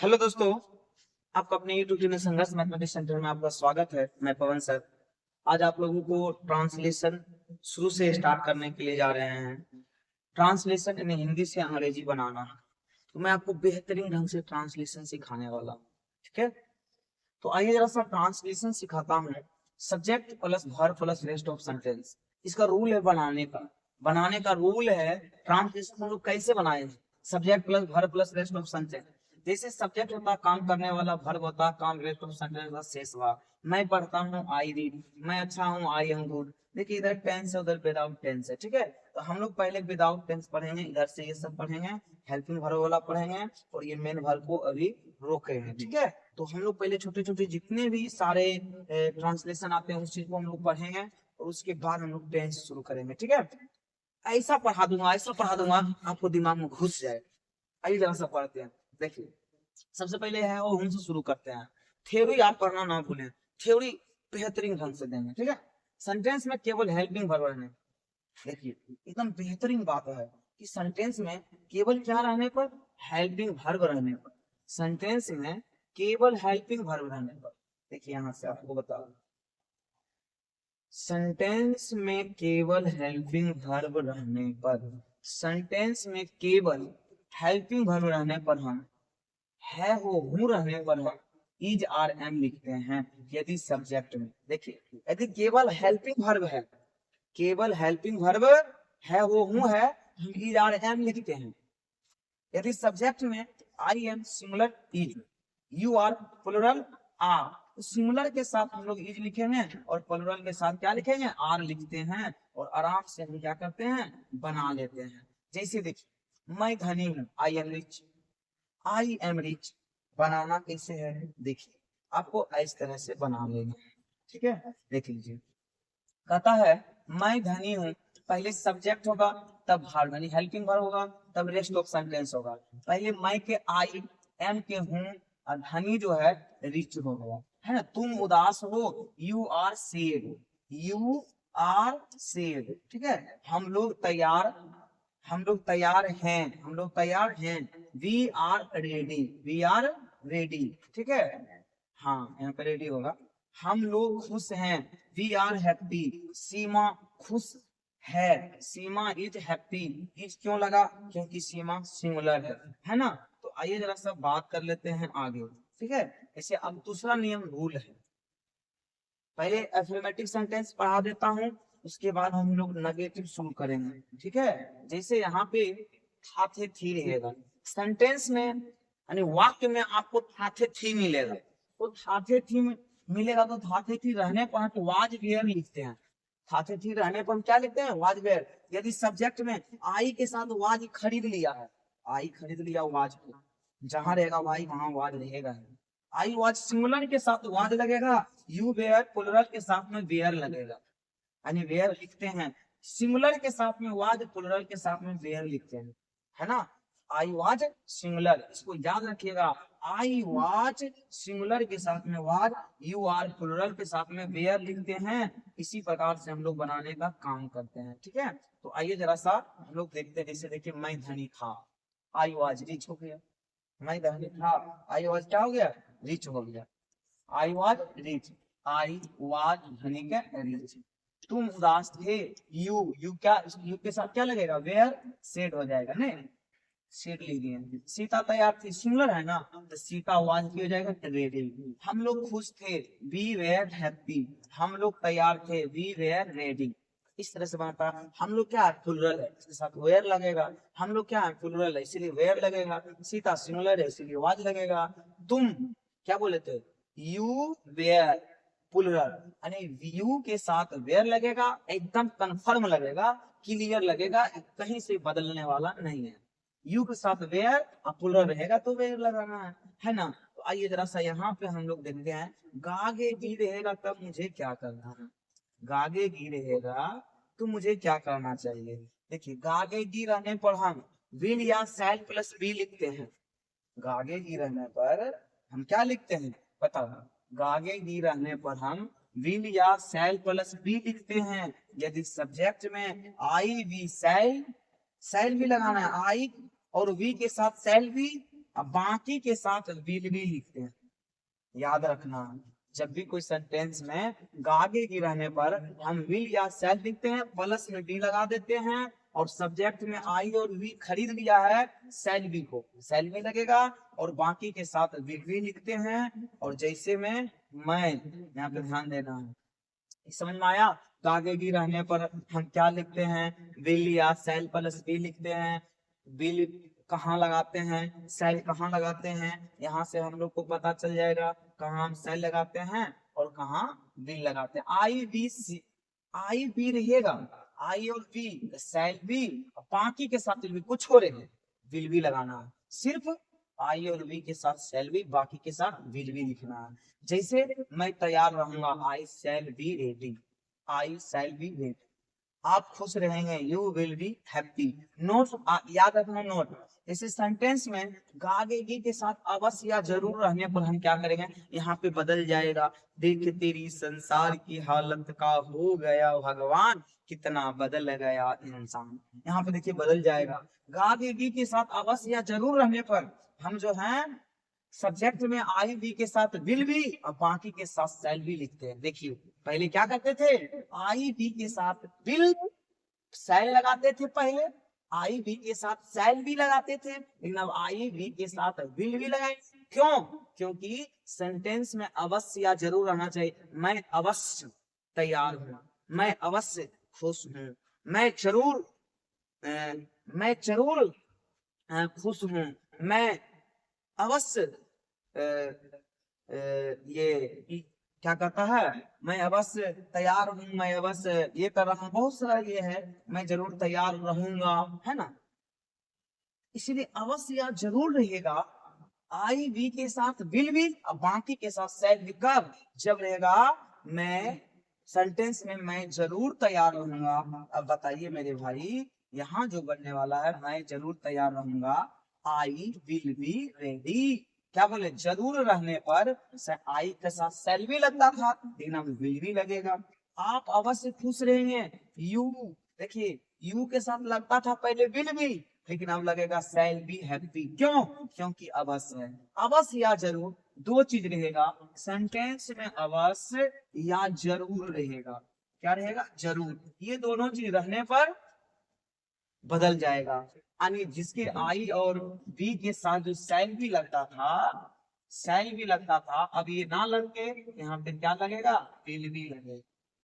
Hello दोस्तों, आपका अपने YouTube चैनल संघर्ष मैथमेटिक्स सेंटर में आपका स्वागत है। मैं पवन सर। आज आप लोगों को ट्रांसलेशन शुरू से स्टार्ट करने के लिए जा रहे हैं। ट्रांसलेशन यानी हिंदी से अंग्रेजी बनाना। तो मैं आपको बेहतरीन ढंग से ट्रांसलेशन सिखाने वाला हूँ, ठीक है। तो आइए जरा सा ट्रांसलेशन सिखाता हूँ। Subject plus verb plus rest of sentence, इसका रूल है बनाने का रूल है। ट्रांसलेशन हम लोग कैसे बनाएंगे? Subject plus verb plus rest of sentence. जैसे सब्जेक्ट होता है काम करने वाला, वर्ब होता है काम, रेस्ट ऑफ सेंटेंस का शेष भाग। मैं पढ़ता हूँ, आई रीड। मैं अच्छा हूँ, आई एम गुड। देखिए इधर टेंस है, उधर विदाउट टेंस है, ठीक है। तो हम लोग पहले विदाउट टेंस पढ़ेंगे, इधर से ये सब पढ़ेंगे, हेल्पिंग वर्ब वाला पढ़ेंगे, और ये मेन वर्ब को अभी रोके हैं, ठीक है। तो हम लोग पहले छोटे छोटे जितने भी सारे ट्रांसलेशन आते हैं उस चीज को हम लोग पढ़ेंगे, और उसके बाद हम लोग टेंस शुरू करेंगे, ठीक है। ऐसा पढ़ा दूंगा आपको दिमाग में घुस जाए। आइए जरा सा पढ़ते हैं। देखिए सबसे पहले है वो हमसे शुरू करते हैं। थ्योरी आप पढ़ना ना भूलें, थ्योरी बेहतरीन ढंग से देंगे, ठीक है। सेंटेंस में केवल हेल्पिंग वर्ब रहने, देखिए एकदम बेहतरीन बात है कि सेंटेंस में केवल क्या रहने पर? हेल्पिंग वर्ब रहने पर। सेंटेंस में केवल हेल्पिंग वर्ब रहने पर। देखिए यहां से आपको बता दूं, सेंटेंस में केवल हेल्पिंग वर्ब रहने पर, सेंटेंस में केवल हेल्पिंग वर्ब रहने पर हम है हो हूं रहने पर हम इज आर एम लिखते हैं। यदि सब्जेक्ट में, देखिए यदि केवल हेल्पिंग वर्ब है, केवल हेल्पिंग वर्ब है वो हूं है, हम इज आर एम लिखते हैं। यदि सब्जेक्ट में I am singular is, you are plural are, तो सिंगुलर के साथ हम लोग इज लिखेंगे और प्लुरल के साथ क्या लिखेंगे? आर लिखते हैं, और आराम से हम क्या करते हैं? बना लेते हैं। जैसे देखिए मैं धनी हूं, I am rich. I am rich बनाना कैसे है? देखिए आपको इस तरह से बना लेना, ठीक है। देख लीजिए, कहता है मैं धनी हूँ, पहले सब्जेक्ट होगा, तब वर्ब यानी हेल्पिंग वर्ब होगा, तब रेस्ट ऑफ सेंटेंस होगा। पहले मैं के आई, एम के हूँ, और धनी जो है रिच हो गया, है ना। तुम उदास हो, you are sad, you are sad, ठीक है। हम लोग तैयार हैं, हम लोग तैयार हैं, we are ready, we are ready, ठीक है। हाँ यहाँ पे रेडी होगा। हम लोग खुश हैं, वी आर हैप्पी। सीमा खुश है, सीमा इज हैप्पी। इज क्यों लगा? क्योंकि सीमा सिंगुलर है ना। तो आइए जरा सा बात कर लेते हैं आगे, ठीक है। ऐसे अब दूसरा नियम रूल है, पहले एफर्मेटिव सेंटेंस पढ़ा देता हूँ, उसके बाद हम लोग नेगेटिव शुरू करेंगे, ठीक है। जैसे यहाँ पे था थे थी रहेगा सेंटेंस में, यानी वाक्य में आपको था थे थी मिलेगा। तो था थे थी मिलेगा, तो था थे थी रहने पर तो वाज वेयर लिखते हैं। था थे थी रहने पर हम क्या लिखते हैं? Was where. यदि सब्जेक्ट में आई के साथ वाज खरीद लिया है, आई खरीद लिया वाज को, जहां रहेगा वाई वहां वाज रहेगा। आई वॉज सिंगुलर के साथ वाज लगेगा, यू वेयर प्लुरल के साथ में वेयर लगेगा, यानी वेयर लिखते हैं। सिंगुलर के साथ में वाज, प्लुरल के साथ में वेयर लिखते हैं, है ना। आई वाज सिंगुलर, इसको याद रखिएगा। आई वाज सिंगुलर के साथ में वाज, यू आर प्लुरल के साथ में वेयर लिखते हैं। इसी प्रकार से हम लोग बनाने का काम करते हैं, ठीक है। तो आइए जरा सा हम लोग देखते हैं। जैसे देखिए मैं धनी था, आई वाज रिच हो गया। मैं धनी था, आई वाज क्या हो गया? रिच हो गया। I was rich, I was धनी का रिच। तुम उदास थे, यू क्या, यू के साथ क्या लगेगा? वेयर, सेड हो जाएगा ना, सेड लिख दिए। सीता तैयार थी, सिंगुलर है ना, तो सीता वाज की हो जाएगा रेडी। हम लोग खुश थे, वी वेयर हैप्पी। हम लोग तैयार थे, वी वेयर रेडी। इस तरह से बनता है। हम लोग क्या है? प्लुरल है, इसके साथ वेयर लगेगा। हम लोग क्या है? प्लुरल है, इसीलिए वेयर लगेगा। सीता सिंगुलर है, इसीलिए वाज लगेगा। तुम क्या बोले थे? यू वेयर प्लुरल, यानी यू के साथ वेयर लगेगा, एकदम कंफर्म लगेगा, क्लियर लगेगा, कहीं से बदलने वाला नहीं है। यू के साथ वेयर और प्लुरल रहेगा तो वेयर लगाना है ना। तो आइए जरा सा यहाँ पे हम लोग देखते हैं, गागे गी रहेगा तब मुझे क्या करना है? गागे गी रहेगा तो मुझे क्या करना चाहिए? देखिए गागे गी रहने पर हम विल या शैल प्लस बी लिखते हैं। गागे गी रहने पर हम क्या लिखते हैं? बताओ। गागे गी रहने पर हम विल या शैल प्लस बी लिखते हैं। यदि सब्जेक्ट में आई वी शैल, शैल भी लगाना है, आई और वी के साथ शैल भी, अब बाकी के साथ विल भी लिखते हैं। याद रखना, जब भी कोई सेंटेंस में आगे की रहने पर हम विल या शैल लिखते हैं, प्लस में बी लगा देते हैं, और सब्जेक्ट में आई और वी खरीद लिया है शैल बी को, शैल बी लगेगा, और बाकी के साथ विल भी लिखते हैं। और जैसे में मैं, यहाँ पे ध्यान देना है, समझ में आया? तो आगे की रहने पर हम क्या लिखते हैं, विल या शैल प्लस बी लिखते हैं। विल कहाँ लगाते हैं, शैल कहाँ लगाते हैं, यहाँ से हम लोग को पता चल जाएगा कहाँ हम शैल लगाते हैं और कहाँ विल लगाते हैं। आई बी सी, आई बी रहेगा, आई और बी, शैल बी, बाकी के साथ भी कुछ छोड़ेंगे, विल भी लगाना है। सिर्फ आई और बी के साथ शैल बी, बाकी के साथ विल भी लिखना है। जैसे मैं तैयार रहूंगा, I shall be ready, I shall be ready. आप खुश रहेंगे, you will be happy. Note याद रखना, नोट इस सेंटेंस में गागेगी के साथ अवश्य या जरूर रहने पर हम क्या करेंगे, यहाँ पे बदल जाएगा। देख तेरी संसार की हालत का हो गया भगवान, कितना बदल गया इंसान। यहाँ पे देखिए बदल जाएगा। गागेगी के साथ अवश्य या जरूर रहने पर हम जो है सब्जेक्ट में आई बी के साथ विल भी और बाकी के साथ शैल भी लिखते हैं। देखिए पहले क्या करते थे, आई बी के साथ विल शैल लगाते थे, पहले आई बी के साथ शैल भी लगाते थे, लेकिन अब आई बी के साथ विल भी लगाएंगे। क्यों? क्योंकि सेंटेंस में अवश्य या जरूर रहना चाहिए। मैं अवश्य तैयार हूँ, मैं अवश्य खुश हूँ, मैं जरूर मैं जरूर खुश हूँ, मैं अवश्य ये क्या कहता है, मैं अवश्य तैयार हूँ, मैं अवश्य ये कर रहा हूँ, बहुत सारा ये है, मैं जरूर तैयार रहूंगा, है ना। इसीलिए अवश्य या जरूर रहेगा, आई बी के साथ विल भी और बाकी के साथ शैल भी। कब? जब रहेगा मैं सेंटेंस में मैं जरूर तैयार रहूंगा। अब बताइए मेरे भाई, यहाँ जो बनने वाला है मैं जरूर तैयार रहूंगा, आई विल बी रेडी। क्या बोले, जरूर रहने पर आई के साथ शैल भी लगता था, लेकिन अब विल भी लगेगा। आप अवश्य खुश रहेंगे, यू, देखिए यू के साथ लगता था पहले विल भी, लेकिन अब लगेगा शैल बी हैप्पी। क्यों? क्योंकि अवश्य है। अवश्य या जरूर दो चीज रहेगा सेंटेंस में, अवश्य या जरूर रहेगा। क्या रहेगा? जरूर। ये दोनों चीज रहने पर बदल जाएगा। यानी जिसके आई और बी के साथ जो शैल भी लगता था, शैल भी लगता था, अब ये ना लग के यहाँ पे क्या लगेगा, विल भी लगेगा।